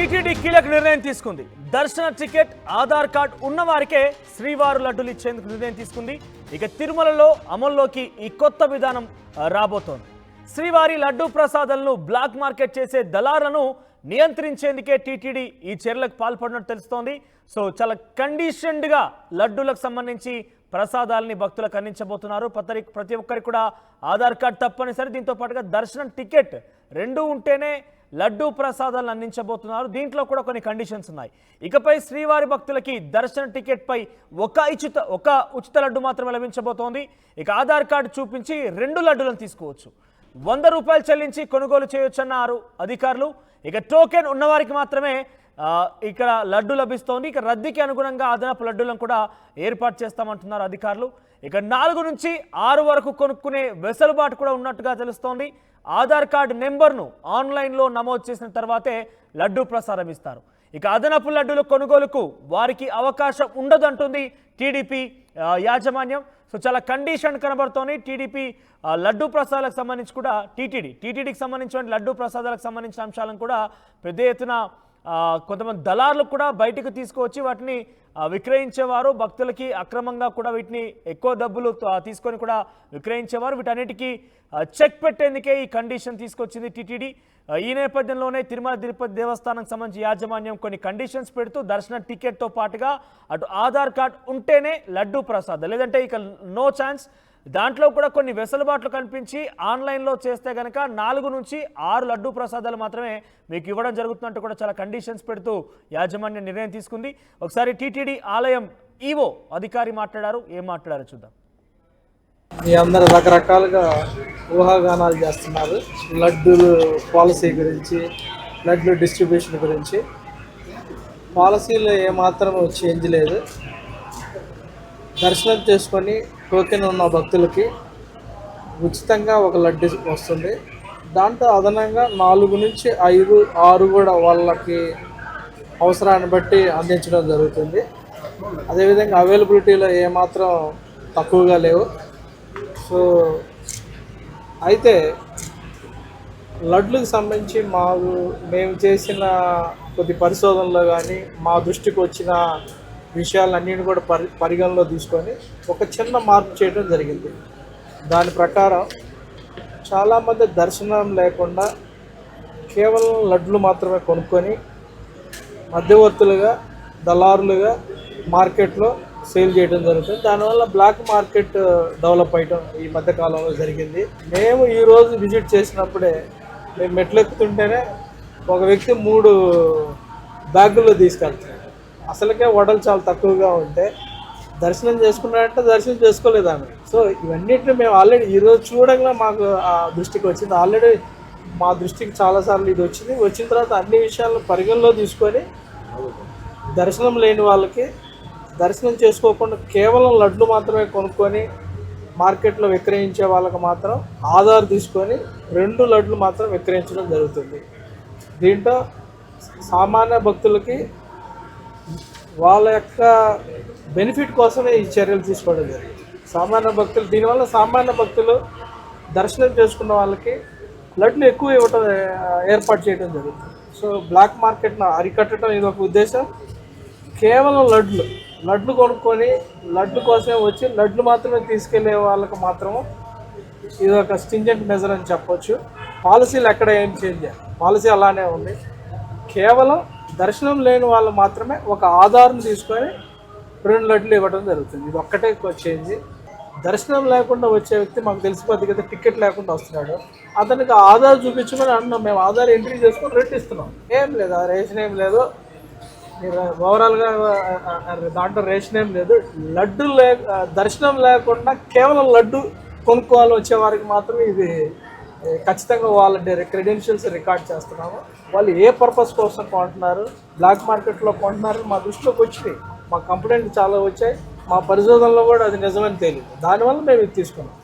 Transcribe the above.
TTD కీలక నిర్ణయం తీసుకుంది. దర్శన టికెట్, ఆధార్ కార్డ్ ఉన్నవారికే శ్రీవారు లడ్డూలు ఇచ్చేందుకు నిర్ణయం తీసుకుంది. ఇక తిరుమలలో అమల్లోకి ఈ కొత్త విధానం రాబోతోంది. శ్రీవారి లడ్డూ ప్రసాదాలను బ్లాక్ మార్కెట్ చేసే దళారులను నియంత్రించేందుకే టీటీడీ ఈ చర్యలకు పాల్పడినట్టు తెలుస్తోంది. సో చాలా కండిషన్డ్గా లడ్డూలకు సంబంధించి ప్రసాదాలని భక్తులకు అందించబోతున్నారు. ప్రతి ఒక్కరికి కూడా ఆధార్ కార్డ్ తప్పనిసరి. దీంతో పాటుగా దర్శనం టికెట్ రెండు ఉంటేనే లడ్డూ ప్రసాదాలను అందించబోతున్నారు. దీంట్లో కూడా కొన్ని కండిషన్స్ ఉన్నాయి. ఇకపై శ్రీవారి భక్తులకి దర్శన టికెట్ పై ఒక ఉచిత లడ్డు మాత్రమే లభించబోతోంది. ఇక ఆధార్ కార్డు చూపించి 2 లడ్డూలను తీసుకోవచ్చు. 100 రూపాయలు చెల్లించి కొనుగోలు చేయొచ్చన్నారు అధికారులు. ఇక టోకెన్ ఉన్నవారికి మాత్రమే ఇక్కడ లడ్డు లభిస్తోంది. ఇక రద్దీకి అనుగుణంగా అదనపు లడ్డూలను కూడా ఏర్పాటు చేస్తామంటున్నారు అధికారులు. ఇక 4 నుంచి 6 వరకు కొనుక్కునే వెసులుబాటు కూడా ఉన్నట్టుగా తెలుస్తోంది. ఆధార్ కార్డు నెంబర్ను ఆన్లైన్లో నమోదు చేసిన తర్వాతే లడ్డూ ప్రసాదం ఇస్తారు. ఇక అదనపు లడ్డూల కొనుగోలుకు వారికి అవకాశం ఉండదంటుంది టీడీపీ యాజమాన్యం. సో చాలా కండిషన్ కనబడుతోంది. టీడీపీ లడ్డూ ప్రసాదాలకు సంబంధించి కూడా టీటీడీకి సంబంధించిన లడ్డూ ప్రసాదాలకు సంబంధించిన అంశాలను కూడా పెద్ద ఎత్తున కొంతమంది దళారులు కూడా బయటకు తీసుకువచ్చి వాటిని విక్రయించేవారు. భక్తులకి అక్రమంగా కూడా వీటిని ఎక్కువ డబ్బులు తీసుకొని కూడా విక్రయించేవారు. వీటన్నిటికీ చెక్ పెట్టేందుకే ఈ కండిషన్ తీసుకొచ్చింది టీటీడీ. ఈ నేపథ్యంలోనే తిరుమల తిరుపతి దేవస్థానానికి సంబంధించి యాజమాన్యం కొన్ని కండిషన్స్ పెడుతూ దర్శన టికెట్తో పాటుగా అటు ఆధార్ కార్డ్ ఉంటేనే లడ్డూ ప్రసాదం, లేదంటే ఇక నో ఛాన్స్. దాంట్లో కూడా కొన్ని వెసులుబాట్లు కనిపించి ఆన్లైన్లో చేస్తే కనుక 4 నుంచి 6 లడ్డూ ప్రసాదాలు మాత్రమే మీకు ఇవ్వడం జరుగుతున్నట్టు కూడా చాలా కండిషన్స్ పెడుతూ యాజమాన్యం నిర్ణయం తీసుకుంది. ఒకసారి టీటీడీ ఆలయం ఈవో అధికారి మాట్లాడారు. ఏం మాట్లాడారో చూద్దాం. మీ అందరు రకరకాలుగా ఊహాగానాలు చేస్తున్నారు. లడ్డూలు పాలసీ గురించి, లడ్డు డిస్ట్రిబ్యూషన్ గురించి. పాలసీలో ఏమాత్రం చేంజ్ లేదు. దర్శనం చేసుకొని టోకెన్ ఉన్న భక్తులకి ఉచితంగా ఒక లడ్డు వస్తుంది. దాంట్లో అదనంగా 4 నుంచి 5, 6 కూడా వాళ్ళకి అవసరాన్ని బట్టి అందించడం జరుగుతుంది. అదేవిధంగా అవైలబిలిటీలో ఏమాత్రం తక్కువగా లేవు. సో అయితే లడ్లకు సంబంధించి మేము చేసిన కొద్ది పరిశోధనలో కానీ మా దృష్టికి వచ్చిన విషయాలన్నింటినీ కూడా పరిగణలో తీసుకొని ఒక చిన్న మార్పు చేయడం జరిగింది. దాని ప్రకారం చాలామంది దర్శనం లేకుండా కేవలం లడ్లు మాత్రమే కొనుక్కొని మధ్యవర్తులుగా, దళారులుగా మార్కెట్లో సేల్ చేయడం జరుగుతుంది. దానివల్ల బ్లాక్ మార్కెట్ డెవలప్ అయ్యడం ఈ మధ్యకాలంలో జరిగింది. మేము ఈరోజు విజిట్ చేసినప్పుడే మేము మెట్లెక్కుతుంటేనే ఒక వ్యక్తి 3 బ్యాగుల్లో తీసుకెళ్తాడు. అసలుకే వడలు చాలా తక్కువగా ఉంటే దర్శనం చేసుకున్నాడంటే దర్శనం చేసుకోలేదు ఆమె. సో ఇవన్నిటిని మేము ఆల్రెడీ ఈరోజు చూడంగా మాకు ఆ దృష్టికి వచ్చింది. ఆల్రెడీ మా దృష్టికి చాలాసార్లు ఇది వచ్చింది. వచ్చిన తర్వాత అన్ని విషయాలను పరిగణలో తీసుకొని దర్శనం లేని వాళ్ళకి దర్శనం చేసుకోకుండా కేవలం లడ్లు మాత్రమే కొనుక్కొని మార్కెట్లో విక్రయించే వాళ్ళకి మాత్రం ఆధార్ తీసుకొని 2 లడ్లు మాత్రం విక్రయించడం జరుగుతుంది. దీంట్లో సామాన్య భక్తులకి వాళ్ళ యొక్క బెనిఫిట్ కోసమే ఈ చర్యలు తీసుకోవడం జరిగింది. దీనివల్ల సామాన్య భక్తులు దర్శనం చేసుకున్న వాళ్ళకి లడ్లు ఎక్కువ ఇవ్వటం ఏర్పాటు చేయడం జరుగుతుంది. సో బ్లాక్ మార్కెట్ను అరికట్టడం ఇది ఒక ఉద్దేశం. కేవలం లడ్లు కొనుక్కొని లడ్డు కోసమే వచ్చి లడ్లు మాత్రమే తీసుకెళ్లే వాళ్ళకి మాత్రము ఇది ఒక స్టింజెంట్ మెజర్ అని చెప్పొచ్చు. పాలసీలు ఎక్కడ ఏం చేంజ్ చేయాలి, పాలసీ అలానే ఉంది. కేవలం దర్శనం లేని వాళ్ళు మాత్రమే ఒక ఆధార్ను తీసుకొని 2 లడ్లు ఇవ్వడం జరుగుతుంది. ఇది ఒక్కటే చేంజ్. దర్శనం లేకుండా వచ్చే వ్యక్తి మాకు తెలిసిపోద్ది కదా, టికెట్ లేకుండా వస్తున్నాడు, అతనికి ఆధార్ చూపించమని అంటున్నాం. మేము ఆధార్ ఎంట్రీ చేసుకొని రేట్ ఇస్తున్నాం. ఏం లేదు, ఆ రేషన్ ఏం లేదు. మీరు ఓవరాల్గా దాంట్లో రేషన్ ఏం లేదు. దర్శనం లేకుండా కేవలం లడ్డు కొనుక్కోవాలి వచ్చే వారికి మాత్రమే ఇది ఖచ్చితంగా వాళ్ళ క్రెడెన్షియల్స్ రికార్డ్ చేస్తున్నాము. వాళ్ళు ఏ పర్పస్ కోసం కొంటున్నారు, బ్లాక్ మార్కెట్లో కొంటున్నారు మా దృష్టిలోకి వచ్చినాయి. మా కంప్లైంట్ చాలా వచ్చాయి. మా పరిశోధనలో కూడా అది నిజమని తేలింది. దానివల్ల మేము ఇది తీసుకున్నాం.